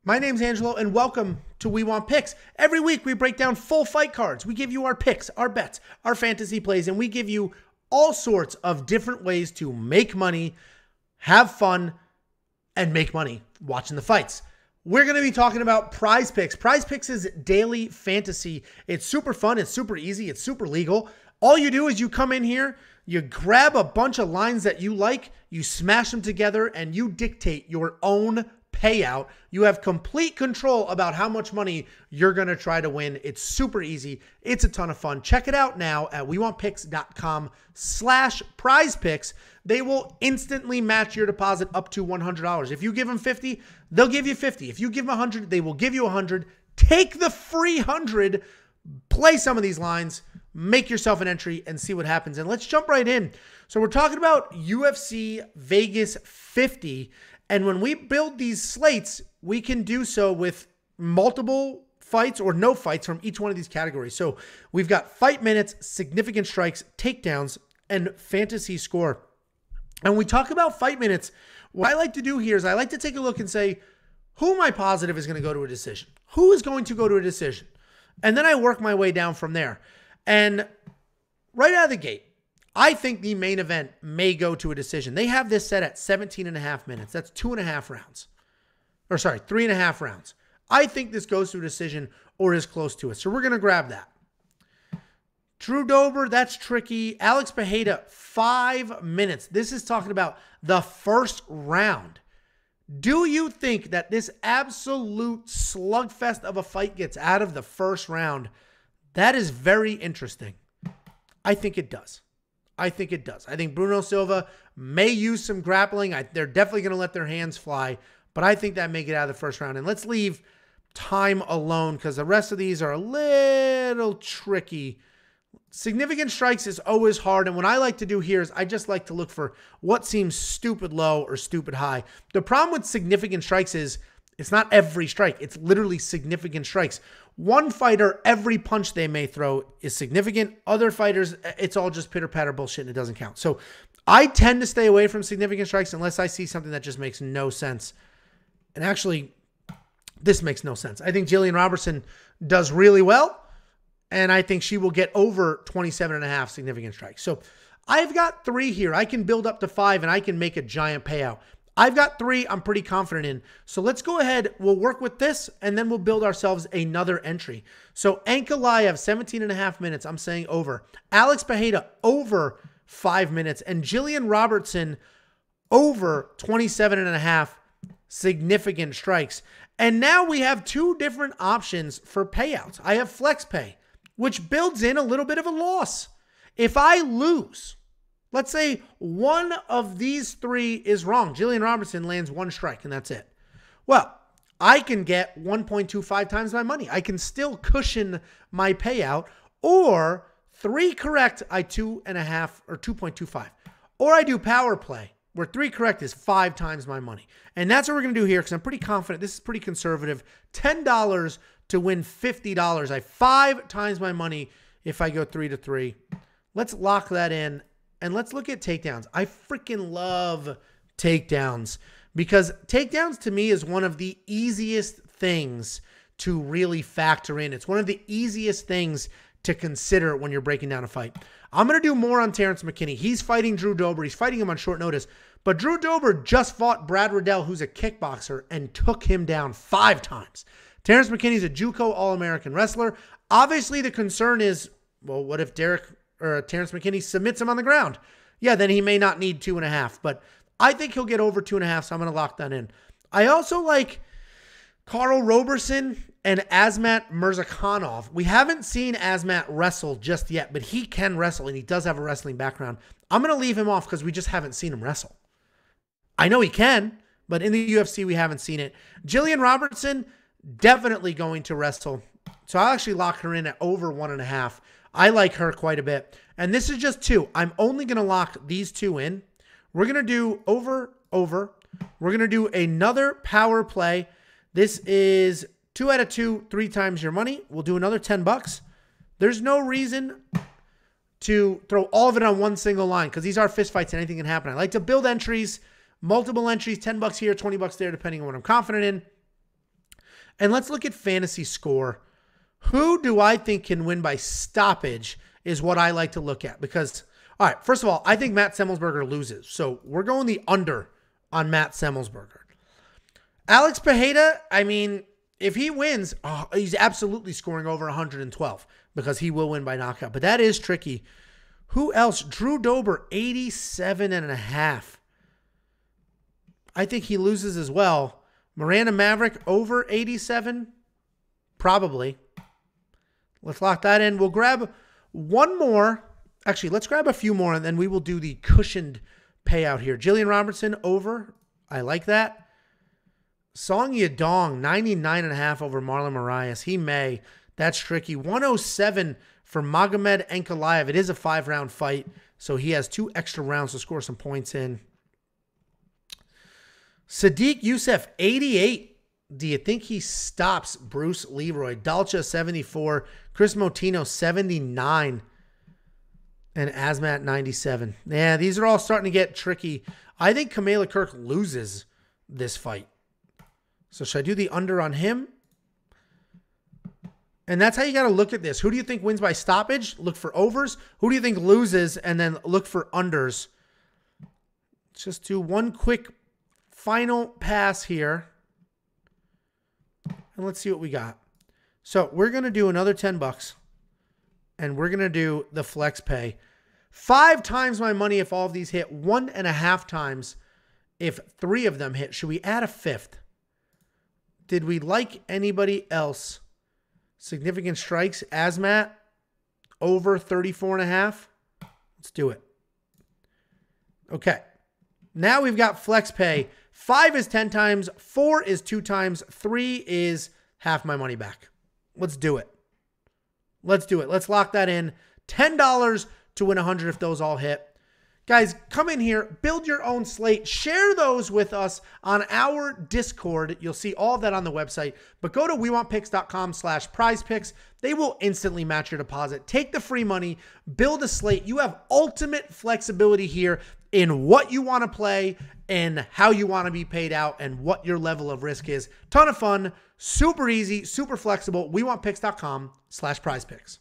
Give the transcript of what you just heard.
My name's Angelo, and welcome to We Want Picks. Every week, we break down full fight cards. We give you our picks, our bets, our fantasy plays, and we give you all sorts of different ways to make money, have fun, and make money watching the fights. We're going to be talking about Prize Picks. Prize Picks is daily fantasy. It's super fun. It's super easy. It's super legal. All you do is you come in here, you grab a bunch of lines that you like, you smash them together, and you dictate your own payout. You have complete control about how much money you're going to try to win. It's super easy. It's a ton of fun. Check it out now at wewantpicks.com/prizepicks. They will instantly match your deposit up to $100. If you give them 50, they'll give you 50. If you give them 100, they will give you 100. Take the free 100, play some of these lines, make yourself an entry, and see what happens. And let's jump right in. So we're talking about UFC Vegas 50. And when we build these slates, we can do so with multiple fights or no fights from each one of these categories. So we've got fight minutes, significant strikes, takedowns, and fantasy score. And when we talk about fight minutes, what I like to do here is I like to take a look and say, who am I positive is going to go to a decision? Who is going to go to a decision? And then I work my way down from there. And right out of the gate, I think the main event may go to a decision. They have this set at 17.5 minutes. That's 2.5 rounds. Or sorry, 3.5 rounds. I think this goes to a decision or is close to it. So we're going to grab that. Drew Dober, that's tricky. Alex Pereira, 5 minutes. This is talking about the first round. Do you think that this absolute slugfest of a fight gets out of the first round? That is very interesting. I think it does. I think it does. I think Bruno Silva may use some grappling. They're definitely going to let their hands fly, but I think that may get out of the first round. And let's leave time alone because the rest of these are a little tricky. Significant strikes is always hard. And what I like to do here is I just like to look for what seems stupid low or stupid high. The problem with significant strikes is it's not every strike. It's literally significant strikes. One fighter, every punch they may throw is significant. Other fighters, it's all just pitter-patter bullshit and it doesn't count. So I tend to stay away from significant strikes unless I see something that just makes no sense. And actually, this makes no sense. I think Jillian Robertson does really well, and I think she will get over 27.5 significant strikes. So I've got 3 here. I can build up to 5, and I can make a giant payout. I've got 3 I'm pretty confident in. So let's go ahead. We'll work with this, and then we'll build ourselves another entry. So Ankalaev, 17.5 minutes. I'm saying over. Alex Pereira, over 5 minutes. And Jillian Robertson, over 27.5 significant strikes. And now we have 2 different options for payouts. I have flex pay, which builds in a little bit of a loss. If I lose, let's say one of these 3 is wrong. Jillian Robertson lands 1 strike and that's it. Well, I can get 1.25 times my money. I can still cushion my payout, or 3 correct, I 2.5 or 2.25. Or I do power play where 3 correct is 5 times my money. And that's what we're going to do here because I'm pretty confident. This is pretty conservative. $10 to win $50. I 5 times my money if I go 3 to 3. Let's lock that in. And let's look at takedowns. I freaking love takedowns because takedowns to me is one of the easiest things to really factor in. It's one of the easiest things to consider when you're breaking down a fight. I'm going to do more on Terrence McKinney. He's fighting Drew Dober. He's fighting him on short notice. But Drew Dober just fought Brad Riddell, who's a kickboxer, and took him down 5 times. Terrence McKinney's a JUCO All-American wrestler. Obviously, the concern is, well, what if Terrence McKinney submits him on the ground? Yeah, then he may not need 2.5, but I think he'll get over 2.5, so I'm going to lock that in. I also like Karl Roberson and Azmat Mirzakhanov. We haven't seen Azmat wrestle just yet, but he can wrestle, and he does have a wrestling background. I'm going to leave him off because we just haven't seen him wrestle. I know he can, but in the UFC, we haven't seen it. Jillian Robertson, definitely going to wrestle. So I'll actually lock her in at over 1.5. I like her quite a bit. And this is just 2. I'm only going to lock these 2 in. We're going to do over. We're going to do another power play. This is 2 out of 2, 3 times your money. We'll do another $10. There's no reason to throw all of it on one single line because these are fist fights and anything can happen. I like to build entries, multiple entries, $10 here, $20 there, depending on what I'm confident in. And let's look at fantasy score. Who do I think can win by stoppage is what I like to look at. Because, all right, first of all, I think Matt Semmelsberger loses. So we're going the under on Matt Semmelsberger. Alex Pereira, I mean, if he wins, he's absolutely scoring over 112 because he will win by knockout. But that is tricky. Who else? Drew Dober, 87.5. I think he loses as well. Miranda Maverick, over 87? Probably. Let's lock that in. We'll grab one more. Actually, let's grab a few more, and then we will do the cushioned payout here. Jillian Robertson, over. I like that. Song Yadong, 99.5 over Marlon Moraes. He may. That's tricky. 107 for Magomed Ankalaev. It is a 5-round fight, so he has 2 extra rounds to score some points in. Sadiq Youssef, 88. Do you think he stops Bruce Leroy? Dalcha, 74. Chris Motino, 79. And Asmat, 97. Yeah, these are all starting to get tricky. I think Kamala Kirk loses this fight. So should I do the under on him? And that's how you got to look at this. Who do you think wins by stoppage? Look for overs. Who do you think loses? And then look for unders. Let's just do one quick final pass here. And let's see what we got. So we're going to do another $10. And we're going to do the flex pay. 5 times my money if all of these hit. 1.5 times if 3 of them hit. Should we add a 5th? Did we like anybody else? Significant strikes. Asmat, over 34.5. Let's do it. Okay. Now we've got flex pay. 5 is 10 times. 4 is 2 times. 3 is half my money back. Let's do it. Let's do it. Let's lock that in. $10 to win 100 if those all hit. Guys, come in here, build your own slate, share those with us on our Discord. You'll see all of that on the website, but go to wewantpicks.com/prizepicks. They will instantly match your deposit. Take the free money, build a slate. You have ultimate flexibility here in what you want to play and how you want to be paid out and what your level of risk is. Ton of fun, super easy, super flexible. wewantpicks.com/prizepicks.